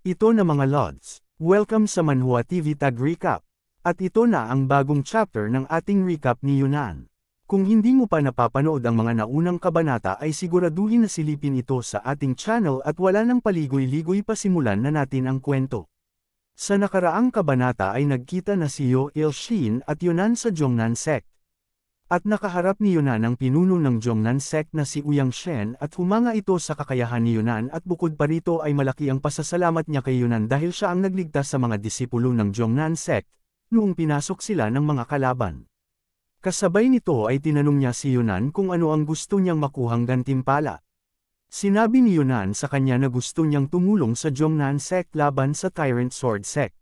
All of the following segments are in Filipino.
Ito na mga Lods, welcome sa Manhwa TV Tag Recap. At ito na ang bagong chapter ng ating recap ni Yunan. Kung hindi mo pa napapanood ang mga naunang kabanata ay siguraduhin na silipin ito sa ating channel at wala nang paligoy-ligoy pa simulan na natin ang kwento. Sa nakaraang kabanata ay nagkita na si Yo Il-shin at Yunan sa Jongnan Sect. At nakaharap ni Yunan ang pinuno ng Jongnan Sect na si Uyang Shen at humanga ito sa kakayahan ni Yunan at bukod pa rito ay malaki ang pasasalamat niya kay Yunan dahil siya ang nagligtas sa mga disipulo ng Jongnan Sect noong pinasok sila ng mga kalaban. Kasabay nito ay tinanong niya si Yunan kung ano ang gusto niyang makuhang gantimpala. Sinabi ni Yunan sa kanya na gusto niyang tumulong sa Jongnan Sect laban sa Tyrant Sword Sect.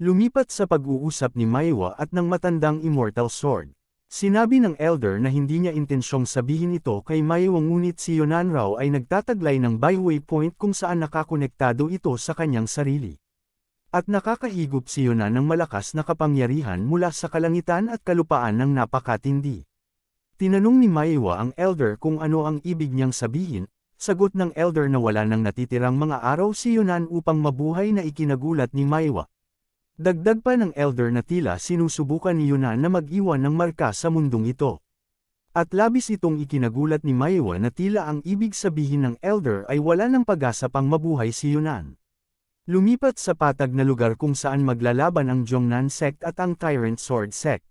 Lumipat sa pag-uusap ni Maiwa at ng matandang Immortal Sword. Sinabi ng elder na hindi niya intensyong sabihin ito kay Maiwa ngunit si Yunan raw ay nagtataglay ng byway point kung saan nakakonektado ito sa kanyang sarili. At nakakahigop si Yunan ng malakas na kapangyarihan mula sa kalangitan at kalupaan ng napakatindi. Tinanong ni Maiwa ang elder kung ano ang ibig niyang sabihin, sagot ng elder na wala nang natitirang mga araw si Yunan upang mabuhay na ikinagulat ni Maiwa. Dagdag pa ng elder na tila sinusubukan ni Yunan na mag-iwan ng marka sa mundong ito. At labis itong ikinagulat ni Maiwa na tila ang ibig sabihin ng elder ay wala ng pag-asa pang mabuhay si Yunan. Lumipat sa patag na lugar kung saan maglalaban ang Jongnan Sect at ang Tyrant Sword Sect.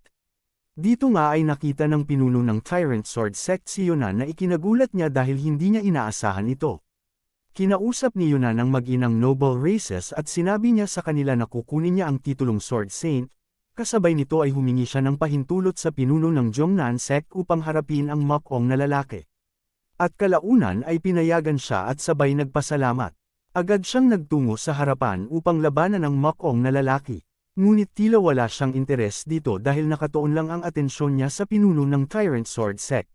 Dito nga ay nakita ng pinuno ng Tyrant Sword Sect si Yunan na ikinagulat niya dahil hindi niya inaasahan ito. Kinausap ni Yunan ang mag-inang Noble Races at sinabi niya sa kanila na kukunin niya ang titulong Sword Saint, kasabay nito ay humingi siya ng pahintulot sa pinuno ng Jongnan Sect upang harapin ang Mokong na lalaki. At kalaunan ay pinayagan siya at sabay nagpasalamat. Agad siyang nagtungo sa harapan upang labanan ang Mokong na lalaki. Ngunit tila wala siyang interes dito dahil nakatuon lang ang atensyon niya sa pinuno ng Tyrant Sword Sect.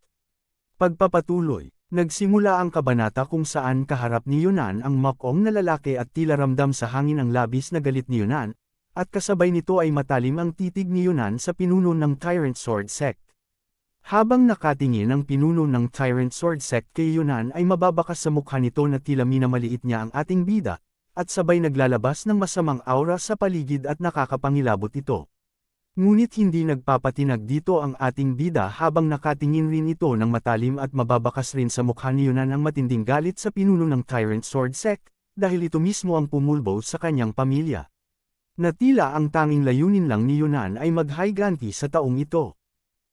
Pagpapatuloy. Nagsimula ang kabanata kung saan kaharap ni Yunan ang Mokong na lalaki at tila ramdam sa hangin ang labis na galit ni Yunan, at kasabay nito ay matalim ang titig ni Yunan sa pinuno ng Tyrant Sword Sect. Habang nakatingin ang pinuno ng Tyrant Sword Sect kay Yunan ay mababakas sa mukha nito na tila minamaliit niya ang ating bida, at sabay naglalabas ng masamang aura sa paligid at nakakapangilabot ito. Ngunit hindi nagpapatinag dito ang ating bida habang nakatingin rin ito ng matalim at mababakas rin sa mukha ni Yunan ang matinding galit sa pinuno ng Tyrant Sword Sect, dahil ito mismo ang pumulbo sa kanyang pamilya. Na tila ang tanging layunin lang ni Yunan ay mag-higanti sa taong ito.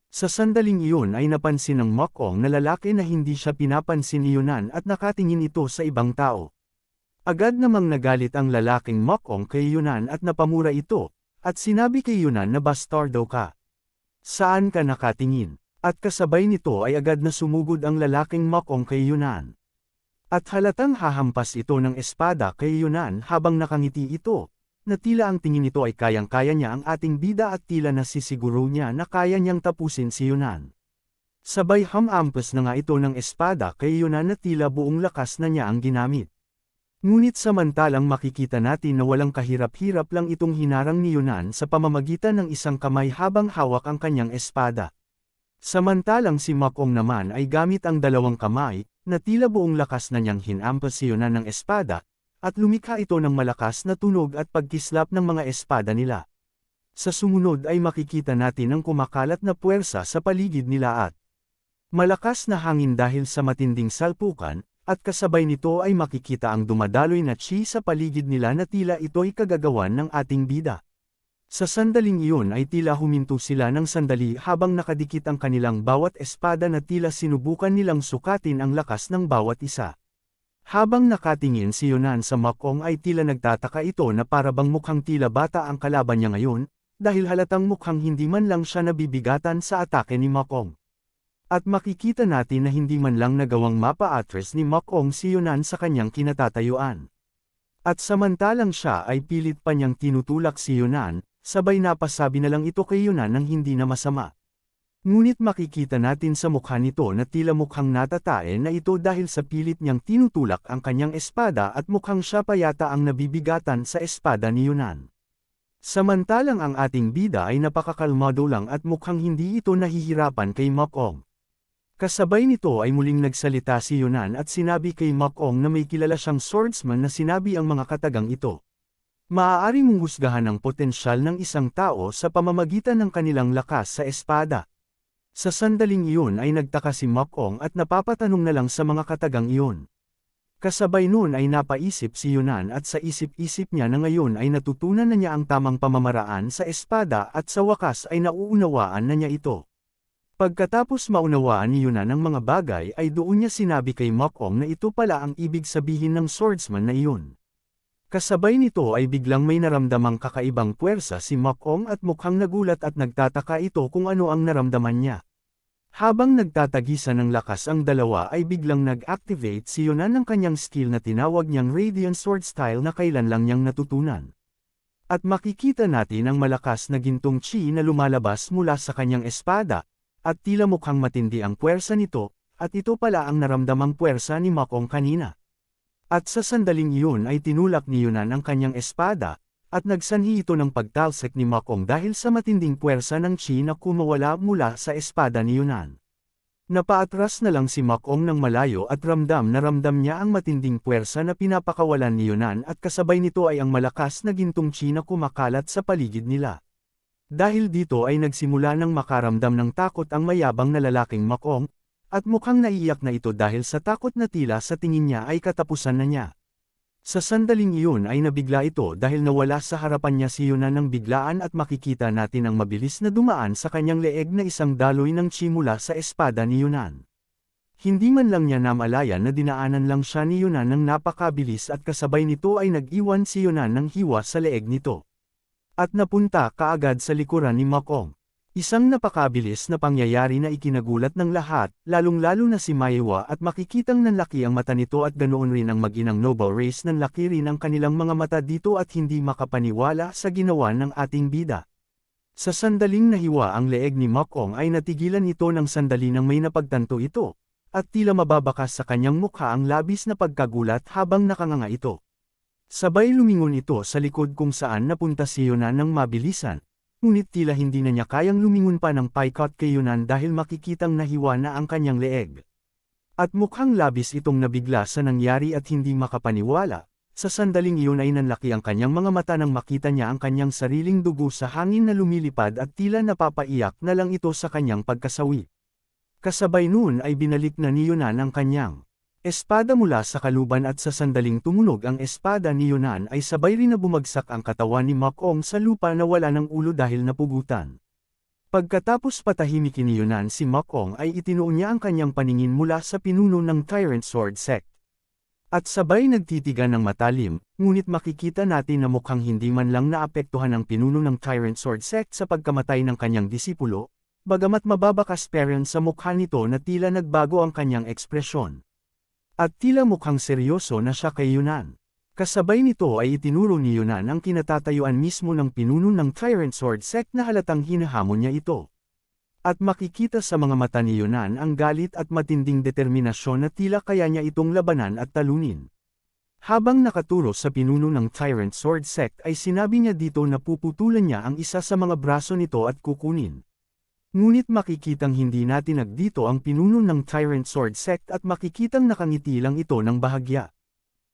Sa sandaling iyon ay napansin ng Mokong na lalaki na hindi siya pinapansin ni Yunan at nakatingin ito sa ibang tao. Agad namang nagalit ang lalaking Mokong kay Yunan at napamura ito. At sinabi kay Yunan na bastardo ka. Saan ka nakatingin? At kasabay nito ay agad na sumugod ang lalaking Mokong kay Yunan. At halatang hahampas ito ng espada kay Yunan habang nakangiti ito, na tila ang tingin nito ay kayang-kaya niya ang ating bida at tila nasisiguro niya na kaya niyang tapusin si Yunan. Sabay hamampas na nga ito ng espada kay Yunan na tila buong lakas na niya ang ginamit. Ngunit samantalang makikita natin na walang kahirap-hirap lang itong hinarang ni Yunan sa pamamagitan ng isang kamay habang hawak ang kanyang espada. Samantalang si Mokong naman ay gamit ang dalawang kamay, na tila buong lakas na niyang hinampas si Yunan ng espada, at lumikha ito ng malakas na tunog at pagkislap ng mga espada nila. Sa sumunod ay makikita natin ang kumakalat na puwersa sa paligid nila at malakas na hangin dahil sa matinding salpukan, at kasabay nito ay makikita ang dumadaloy na chi sa paligid nila na tila ito'y kagagawan ng ating bida. Sa sandaling iyon ay tila huminto sila ng sandali habang nakadikit ang kanilang bawat espada na tila sinubukan nilang sukatin ang lakas ng bawat isa. Habang nakatingin si Yunan sa Mokong ay tila nagtataka ito na parabang mukhang tila bata ang kalaban niya ngayon, dahil halatang mukhang hindi man lang siya nabibigatan sa atake ni Mokong. At makikita natin na hindi man lang nagawang mapa-address ni Mokong si Yunan sa kanyang kinatatayuan. At samantalang siya ay pilit pa niyang tinutulak si Yunan, sabay napasabi na lang ito kay Yunan ng hindi na masama. Ngunit makikita natin sa mukha nito na tila mukhang natatae na ito dahil sa pilit niyang tinutulak ang kanyang espada at mukhang siya pa yata ang nabibigatan sa espada ni Yunan. Samantalang ang ating bida ay napakakalmado lang at mukhang hindi ito nahihirapan kay Mokong. Kasabay nito ay muling nagsalita si Yunan at sinabi kay Mokong na may kilala siyang swordsman na sinabi ang mga katagang ito. Maaari mong husgahan ang potensyal ng isang tao sa pamamagitan ng kanilang lakas sa espada. Sa sandaling iyon ay nagtaka si Mokong at napapatanong na lang sa mga katagang iyon. Kasabay noon ay napaisip si Yunan at sa isip-isip niya na ngayon ay natutunan na niya ang tamang pamamaraan sa espada at sa wakas ay nauunawaan na niya ito. Pagkatapos maunawaan ni Yunan ang mga bagay ay doon niya sinabi kay Mokong na ito pala ang ibig sabihin ng swordsman na iyon. Kasabay nito ay biglang may naramdamang kakaibang puwersa si Mokong at mukhang nagulat at nagtataka ito kung ano ang naramdaman niya. Habang nagtatagisan ng lakas ang dalawa ay biglang nag-activate si Yunan ng kanyang skill na tinawag niyang Radiant Sword Style na kailan lang niyang natutunan. At makikita natin ang malakas na gintong chi na lumalabas mula sa kanyang espada, at tila mukhang matindi ang puwersa nito, at ito pala ang naramdamang puwersa ni Mokong kanina. At sa sandaling iyon ay tinulak ni Yunan ang kanyang espada, at nagsanhi ito ng pagtalsik ni Mokong dahil sa matinding puwersa ng chi na kumawala mula sa espada ni Yunan. Napaatras na lang si Mokong ng malayo at ramdam niya ang matinding puwersa na pinapakawalan ni Yunan at kasabay nito ay ang malakas na gintong chi na kumakalat sa paligid nila. Dahil dito ay nagsimula ng makaramdam ng takot ang mayabang na lalaking Mokong, at mukhang naiiyak na ito dahil sa takot na tila sa tingin niya ay katapusan na niya. Sa sandaling iyon ay nabigla ito dahil nawala sa harapan niya si Yunan ng biglaan at makikita natin ang mabilis na dumaan sa kanyang leeg na isang daloy ng chi mula sa espada ni Yunan. Hindi man lang niya namalayan na dinaanan lang siya ni Yunan ng napakabilis at kasabay nito ay nag-iwan si Yunan ng hiwa sa leeg nito. At napunta kaagad sa likuran ni Mokong. Isang napakabilis na pangyayari na ikinagulat ng lahat, lalong-lalo na si Maewa at makikitang nanlaki ang mata nito at ganoon rin ang mag-inang Noble Race nanlaki rin ang kanilang mga mata dito at hindi makapaniwala sa ginawa ng ating bida. Sa sandaling nahiwa ang leeg ni Mokong ay natigilan ito ng sandali nang may napagtanto ito, at tila mababakas sa kanyang mukha ang labis na pagkagulat habang nakanganga ito. Sabay lumingon ito sa likod kung saan napunta si Yunan ng mabilisan, ngunit tila hindi na niya kayang lumingon pa ng paikot kay Yunan dahil makikitang nahiwa na ang kanyang leeg. At mukhang labis itong nabigla sa nangyari at hindi makapaniwala, sa sandaling iyon ay nanlaki ang kanyang mga mata nang makita niya ang kanyang sariling dugo sa hangin na lumilipad at tila napapaiyak na lang ito sa kanyang pagkasawi. Kasabay noon ay binalik na ni Yunan ang kanyang espada mula sa kaluban at sa sandaling tumunog ang espada ni Yunan ay sabay rin na bumagsak ang katawan ni Mokong sa lupa na wala ng ulo dahil napugutan. Pagkatapos patahimikin ni Yunan si Mokong ay itinuon niya ang kanyang paningin mula sa pinuno ng Tyrant Sword Sect. At sabay nagtitigan ng matalim, ngunit makikita natin na mukhang hindi man lang naapektuhan ang pinuno ng Tyrant Sword Sect sa pagkamatay ng kanyang disipulo, bagamat mababakas pa rin sa mukha nito na tila nagbago ang kanyang ekspresyon. At tila mukhang seryoso na siya kay Yunan. Kasabay nito ay itinuro ni Yunan ang kinatatayuan mismo ng pinuno ng Tyrant Sword Sect na halatang hinahamon niya ito. At makikita sa mga mata ni Yunan ang galit at matinding determinasyon na tila kaya niya itong labanan at talunin. Habang nakaturo sa pinuno ng Tyrant Sword Sect ay sinabi niya dito na puputulan niya ang isa sa mga braso nito at kukunin. Ngunit makikitang hindi natinag dito ang pinuno ng Tyrant Sword Sect at makikitang nakangiti lang ito ng bahagya.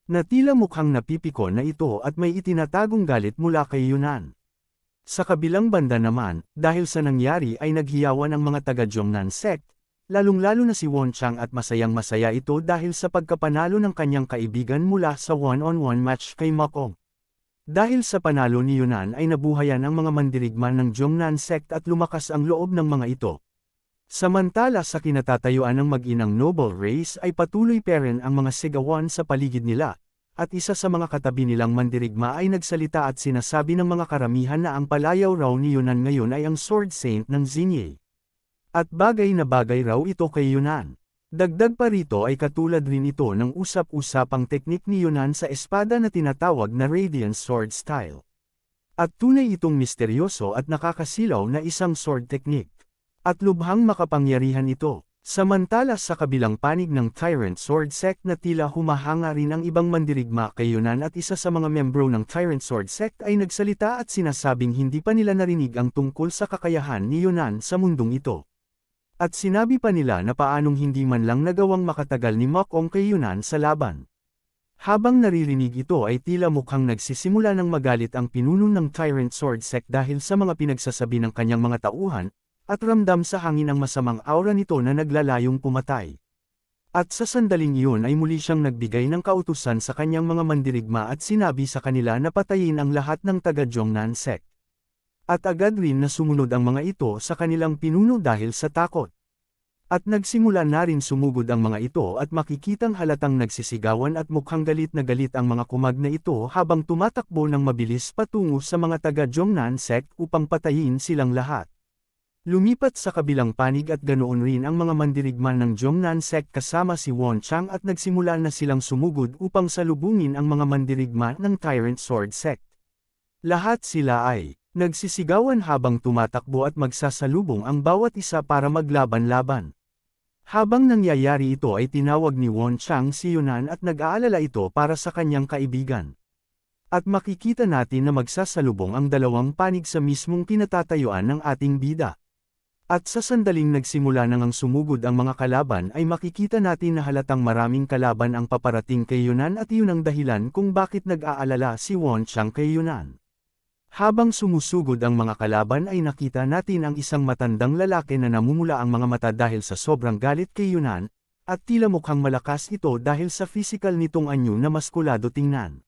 Na tila mukhang napipiko na ito at may itinatagong galit mula kay Yunan. Sa kabilang banda naman, dahil sa nangyari ay naghiyawan ang mga taga-Jongnan Sect, lalong-lalo na si Wonchang at masayang-masaya ito dahil sa pagkapanalo ng kanyang kaibigan mula sa one-on-one match kay Mokong. Dahil sa panalo ni Yunan ay nabuhayan ang mga mandirigma ng Jongnan Sect at lumakas ang loob ng mga ito. Samantala sa kinatatayuan ng mag-inang Noble Race ay patuloy pa rin ang mga sigawan sa paligid nila, at isa sa mga katabi nilang mandirigma ay nagsalita at sinasabi ng mga karamihan na ang palayaw raw ni Yunan ngayon ay ang Sword Saint ng Xingye. At bagay na bagay raw ito kay Yunan. Dagdag pa rito ay katulad rin ito ng usap-usapang teknik ni Yunan sa espada na tinatawag na Radiant Sword Style. At tunay itong misteryoso at nakakasilaw na isang sword technique. At lubhang makapangyarihan ito. Samantala sa kabilang panig ng Tyrant Sword Sect na tila humahanga rin ang ibang mandirigma kay Yunan at isa sa mga membro ng Tyrant Sword Sect ay nagsalita at sinasabing hindi pa nila narinig ang tungkol sa kakayahan ni Yunan sa mundong ito. At sinabi pa nila na paanong hindi man lang nagawang makatagal ni Mokong kay Yunan sa laban. Habang naririnig ito ay tila mukhang nagsisimula ng magalit ang pinuno ng Tyrant Sword Sect dahil sa mga pinagsasabi ng kanyang mga tauhan, at ramdam sa hangin ang masamang aura nito na naglalayong pumatay. At sa sandaling iyon ay muli siyang nagbigay ng kautusan sa kanyang mga mandirigma at sinabi sa kanila na patayin ang lahat ng taga-Jongnan Sect. At agad rin na sumunod ang mga ito sa kanilang pinuno dahil sa takot. At nagsimula na rin sumugod ang mga ito at makikitang halatang nagsisigawan at mukhang galit na galit ang mga kumag na ito habang tumatakbo ng mabilis patungo sa mga taga-Jongnan Sect upang patayin silang lahat. Lumipat sa kabilang panig at ganoon rin ang mga mandirigma ng Jongnan Sect kasama si Won Chang at nagsimula na silang sumugod upang salubungin ang mga mandirigma ng Tyrant Sword Sect. Lahat sila ay nagsisigawan habang tumatakbo at magsasalubong ang bawat isa para maglaban-laban. Habang nangyayari ito ay tinawag ni Won Chang si Yunan at nag-aalala ito para sa kanyang kaibigan. At makikita natin na magsasalubong ang dalawang panig sa mismong pinatatayuan ng ating bida. At sa sandaling nagsimula nang sumugod ang mga kalaban ay makikita natin na halatang maraming kalaban ang paparating kay Yunan at iyon ang dahilan kung bakit nag-aalala si Won Chang kay Yunan. Habang sumusugod ang mga kalaban ay nakita natin ang isang matandang lalaki na namumula ang mga mata dahil sa sobrang galit kay Yunan, at tila mukhang malakas ito dahil sa physical nitong anyo na maskulado tingnan.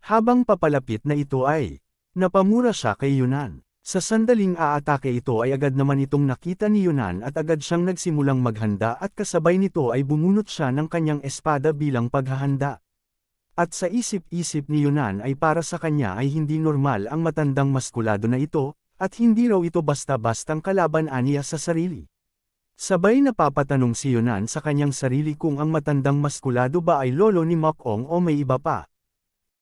Habang papalapit na ito ay napamura siya kay Yunan. Sa sandaling aatake ito ay agad naman itong nakita ni Yunan at agad siyang nagsimulang maghanda at kasabay nito ay bumunot siya ng kanyang espada bilang paghahanda. At sa isip-isip ni Yunan ay para sa kanya ay hindi normal ang matandang maskulado na ito, at hindi raw ito basta-bastang kalaban aniya sa sarili. Sabay napapatanong si Yunan sa kanyang sarili kung ang matandang maskulado ba ay lolo ni Mokong o may iba pa.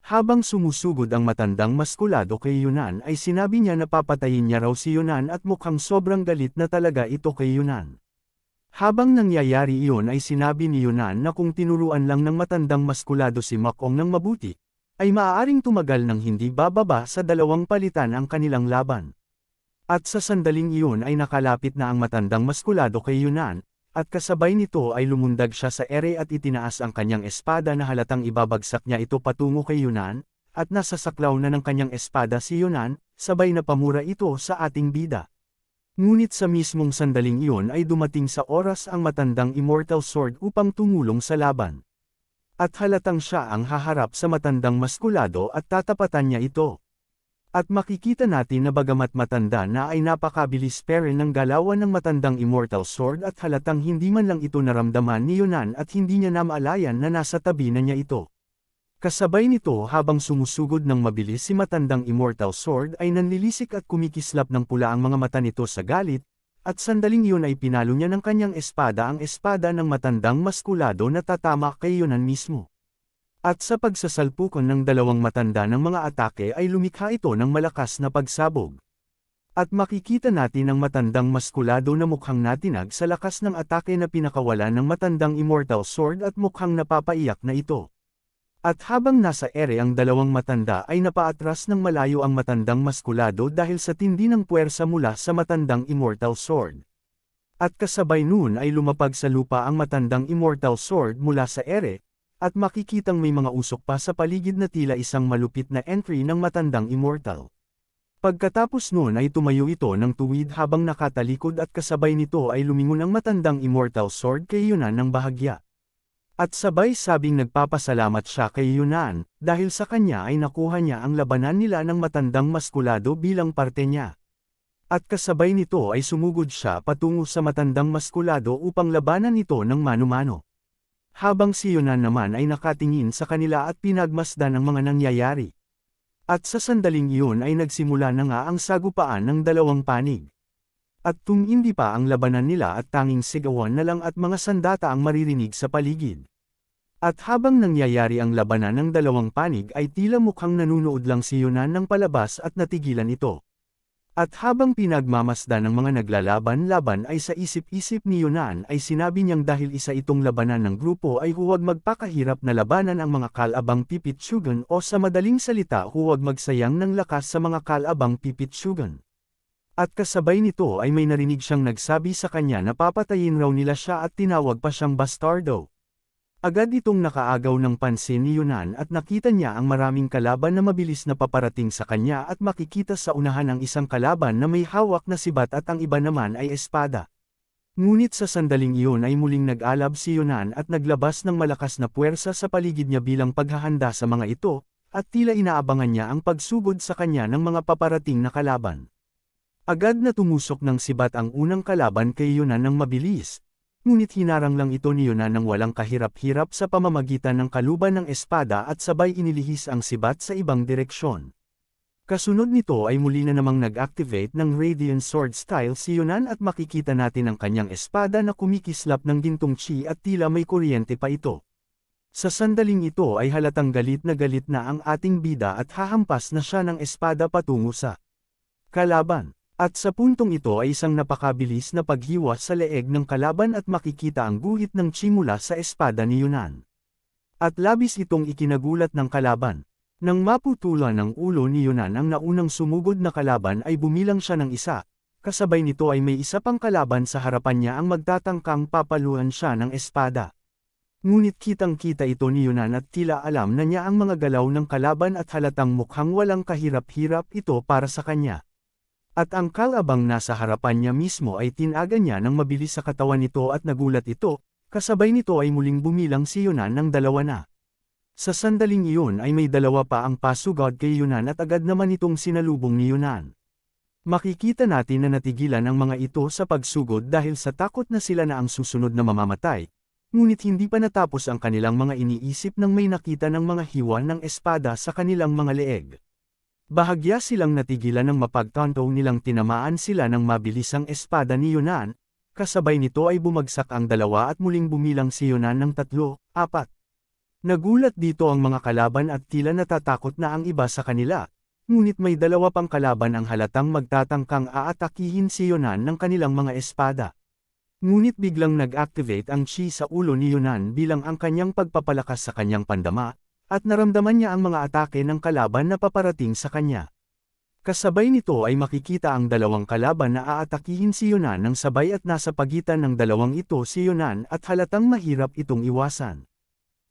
Habang sumusugod ang matandang maskulado kay Yunan ay sinabi niya na papatayin niya raw si Yunan at mukhang sobrang galit na talaga ito kay Yunan. Habang nangyayari iyon ay sinabi ni Yunan na kung tinuruan lang ng matandang maskulado si Mokong ng mabuti, ay maaaring tumagal ng hindi bababa sa dalawang palitan ang kanilang laban. At sa sandaling iyon ay nakalapit na ang matandang maskulado kay Yunan, at kasabay nito ay lumundag siya sa ere at itinaas ang kanyang espada na halatang ibabagsak niya ito patungo kay Yunan, at nasasaklaw na ng kanyang espada si Yunan, sabay na pamura ito sa ating bida. Ngunit sa mismong sandaling iyon ay dumating sa oras ang matandang Immortal Sword upang tumulong sa laban. At halatang siya ang haharap sa matandang maskulado at tatapatan niya ito. At makikita natin na bagamat matanda na ay napakabilis pa rin ng galawan ng matandang Immortal Sword at halatang hindi man lang ito naramdaman ni Yunan at hindi niya namaalayan na nasa tabi na niya ito. Kasabay nito habang sumusugod ng mabilis si matandang Immortal Sword ay nanlilisik at kumikislap ng pula ang mga mata nito sa galit, at sandaling iyon ay pinalo niya ng kanyang espada ang espada ng matandang maskulado na tatama kay Yunan mismo. At sa pagsasalpukan ng dalawang matanda ng mga atake ay lumikha ito ng malakas na pagsabog. At makikita natin ang matandang maskulado na mukhang natinag sa lakas ng atake na pinakawalan ng matandang Immortal Sword at mukhang napapaiyak na ito. At habang nasa ere ang dalawang matanda ay napaatras ng malayo ang matandang maskulado dahil sa tindi ng puwersa mula sa matandang Immortal Sword. At kasabay nun ay lumapag sa lupa ang matandang Immortal Sword mula sa ere, at makikitang may mga usok pa sa paligid na tila isang malupit na entry ng matandang Immortal. Pagkatapos nun ay tumayo ito ng tuwid habang nakatalikod at kasabay nito ay lumingon ang matandang Immortal Sword kay Yunan ng bahagya. At sabay sabing nagpapasalamat siya kay Yunan, dahil sa kanya ay nakuha niya ang labanan nila ng matandang maskulado bilang parte niya. At kasabay nito ay sumugod siya patungo sa matandang maskulado upang labanan ito ng mano-mano. Habang si Yunan naman ay nakatingin sa kanila at pinagmasdan ang mga nangyayari. At sa sandaling iyon ay nagsimula na nga ang sagupaan ng dalawang panig. At tumindi pa ang labanan nila at tanging sigawan na lang at mga sandata ang maririnig sa paligid. At habang nangyayari ang labanan ng dalawang panig ay tila mukhang nanunood lang si Yunan ng palabas at natigilan ito. At habang pinagmamasdan ng mga naglalaban-laban ay sa isip-isip ni Yunan ay sinabi niyang dahil isa itong labanan ng grupo ay huwag magpakahirap na labanan ang mga kalabang pipitshugan o sa madaling salita huwag magsayang ng lakas sa mga kalabang pipitshugan. At kasabay nito ay may narinig siyang nagsabi sa kanya na papatayin raw nila siya at tinawag pa siyang bastardo. Agad itong nakaagaw ng pansin ni Yunan at nakita niya ang maraming kalaban na mabilis na paparating sa kanya at makikita sa unahan ang isang kalaban na may hawak na sibat at ang iba naman ay espada. Ngunit sa sandaling iyon ay muling nag-alab si Yunan at naglabas ng malakas na puwersa sa paligid niya bilang paghahanda sa mga ito, at tila inaabangan niya ang pagsugod sa kanya ng mga paparating na kalaban. Agad na tumusok ng sibat ang unang kalaban kay Yunan ng mabilis. Ngunit hinarang lang ito ni Yunan ng walang kahirap-hirap sa pamamagitan ng kaluban ng espada at sabay inilihis ang sibat sa ibang direksyon. Kasunod nito ay muli na namang nag-activate ng Radiant Sword style si Yunan at makikita natin ang kanyang espada na kumikislap ng gintong chi at tila may kuryente pa ito. Sa sandaling ito ay halatang galit na ang ating bida at hahampas na siya ng espada patungo sa kalaban. At sa puntong ito ay isang napakabilis na paghiwas sa leeg ng kalaban at makikita ang guhit ng chi mula sa espada ni Yunan. At labis itong ikinagulat ng kalaban. Nang maputulan ng ulo ni Yunan ang naunang sumugod na kalaban ay bumilang siya ng isa, kasabay nito ay may isa pang kalaban sa harapan niya ang magtatangkang papaluan siya ng espada. Ngunit kitang-kita ito ni Yunan at tila alam na niya ang mga galaw ng kalaban at halatang mukhang walang kahirap-hirap ito para sa kanya. At ang kalabang nasa harapan niya mismo ay tinaga niya ng mabilis sa katawan nito at nagulat ito, kasabay nito ay muling bumilang si Yunan ng dalawa na. Sa sandaling iyon ay may dalawa pa ang pasugod kay Yunan at agad naman itong sinalubong ni Yunan. Makikita natin na natigilan ang mga ito sa pagsugod dahil sa takot na sila na ang susunod na mamamatay, ngunit hindi pa natapos ang kanilang mga iniisip nang may nakita ng mga hiwa ng espada sa kanilang mga leeg. Bahagya silang natigilan nang mapagtanto nilang tinamaan sila ng mabilis ang espada ni Yunan, kasabay nito ay bumagsak ang dalawa at muling bumilang si Yunan ng 3, 4. Nagulat dito ang mga kalaban at tila natatakot na ang iba sa kanila, ngunit may dalawa pang kalaban ang halatang magtatangkang aatakihin si Yunan ng kanilang mga espada. Ngunit biglang nag-activate ang chi sa ulo ni Yunan bilang ang kanyang pagpapalakas sa kanyang pandama, at naramdaman niya ang mga atake ng kalaban na paparating sa kanya. Kasabay nito ay makikita ang dalawang kalaban na aatakihin si Yunan ng sabay at nasa pagitan ng dalawang ito si Yunan at halatang mahirap itong iwasan.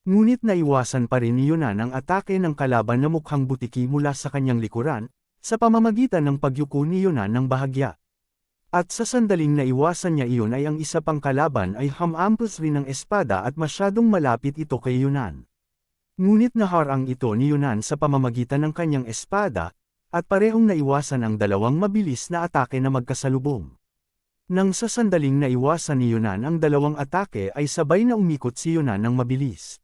Ngunit naiwasan pa rin ni Yunan ang atake ng kalaban na mukhang butiki mula sa kanyang likuran, sa pamamagitan ng pagyuko ni Yunan ng bahagya. At sa sandaling naiwasan niya iyon ay ang isa pang kalaban ay hamampos rin ng espada at masyadong malapit ito kay Yunan. Ngunit naharang ito ni Yunan sa pamamagitan ng kanyang espada, at parehong naiwasan ang dalawang mabilis na atake na magkasalubong. Nang sa sandaling naiwasan ni Yunan ang dalawang atake ay sabay na umikot si Yunan ng mabilis.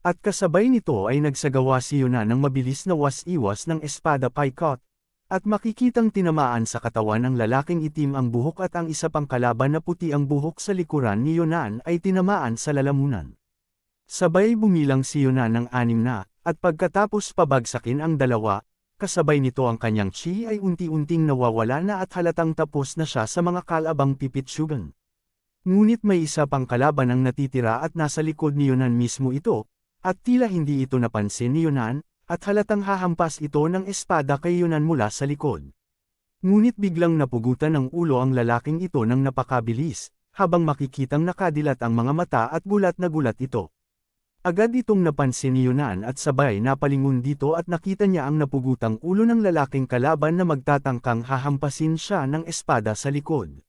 At kasabay nito ay nagsagawa si Yunan ng mabilis na was-iwas ng espada paikot, at makikitang tinamaan sa katawan ng lalaking itim ang buhok at ang isa pang kalaban na puti ang buhok sa likuran ni Yunan ay tinamaan sa lalamunan. Sabay bumilang si Yunan ng 6 na, at pagkatapos pabagsakin ang dalawa, kasabay nito ang kanyang chi ay unti-unting nawawala na at halatang tapos na siya sa mga kalabang pipitsyugan. Ngunit may isa pang kalaban ang natitira at nasa likod ni Yunan mismo ito, at tila hindi ito napansin ni Yunan, at halatang hahampas ito ng espada kay Yunan mula sa likod. Ngunit biglang napugutan ng ulo ang lalaking ito ng napakabilis, habang makikitang nakadilat ang mga mata at gulat na gulat ito. Agad itong napansin ni Yunan at sabay napalingon dito at nakita niya ang napugutang ulo ng lalaking kalaban na magtatangkang hahampasin siya ng espada sa likod.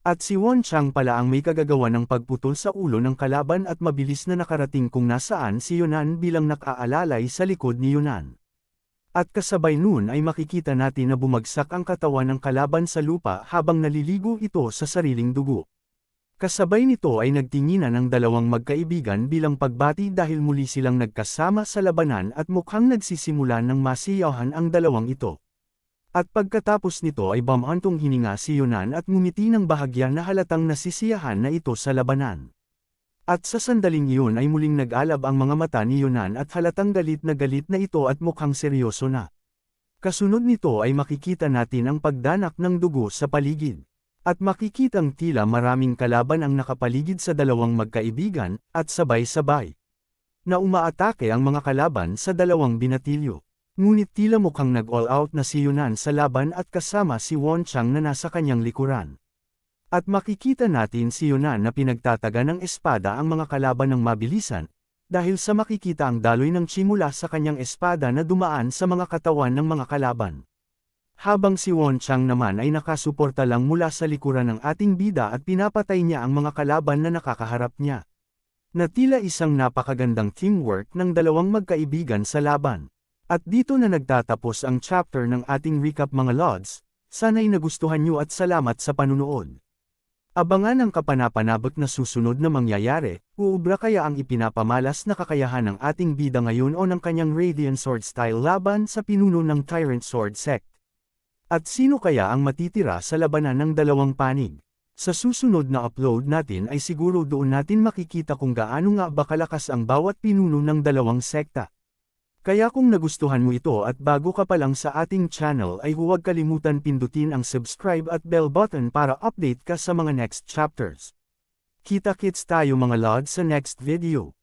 At si Won Chang pala ang may kagagawa ng pagputol sa ulo ng kalaban at mabilis na nakarating kung nasaan si Yunan bilang nakaalalay sa likod ni Yunan. At kasabay nun ay makikita natin na bumagsak ang katawan ng kalaban sa lupa habang naliligo ito sa sariling dugo. Kasabay nito ay nagtinginan ang dalawang magkaibigan bilang pagbati dahil muli silang nagkasama sa labanan at mukhang nagsisimulan ng masiyahan ang dalawang ito. At pagkatapos nito ay bamantong hininga si Yunan at ngumiti ng bahagya na halatang nasisiyahan na ito sa labanan. At sa sandaling iyon ay muling nag-alab ang mga mata ni Yunan at halatang galit na ito at mukhang seryoso na. Kasunod nito ay makikita natin ang pagdanak ng dugo sa paligid. At makikitang tila maraming kalaban ang nakapaligid sa dalawang magkaibigan, at sabay-sabay na umaatake ang mga kalaban sa dalawang binatilyo. Ngunit tila mukhang nag-all out na si Yunan sa laban at kasama si Won Chang na nasa kanyang likuran. At makikita natin si Yunan na pinagtataga ng espada ang mga kalaban ng mabilisan, dahil sa makikita ang daloy ng chi mula sa kanyang espada na dumaan sa mga katawan ng mga kalaban. Habang si Won Chang naman ay nakasuporta lang mula sa likuran ng ating bida at pinapatay niya ang mga kalaban na nakakaharap niya. Na tila isang napakagandang teamwork ng dalawang magkaibigan sa laban. At dito na nagtatapos ang chapter ng ating recap mga lods, sana'y nagustuhan niyo at salamat sa panunood. Abangan ang kapanapanabik na susunod na mangyayari, uubra kaya ang ipinapamalas na kakayahan ng ating bida ngayon o ng kanyang Radiant Sword style laban sa pinuno ng Tyrant Sword Sect. At sino kaya ang matitira sa labanan ng dalawang panig? Sa susunod na upload natin ay siguro doon natin makikita kung gaano nga ba kalakas ang bawat pinuno ng dalawang sekta. Kaya kung nagustuhan mo ito at bago ka pa lang sa ating channel ay huwag kalimutan pindutin ang subscribe at bell button para update ka sa mga next chapters. Kita-kits tayo mga lods sa next video.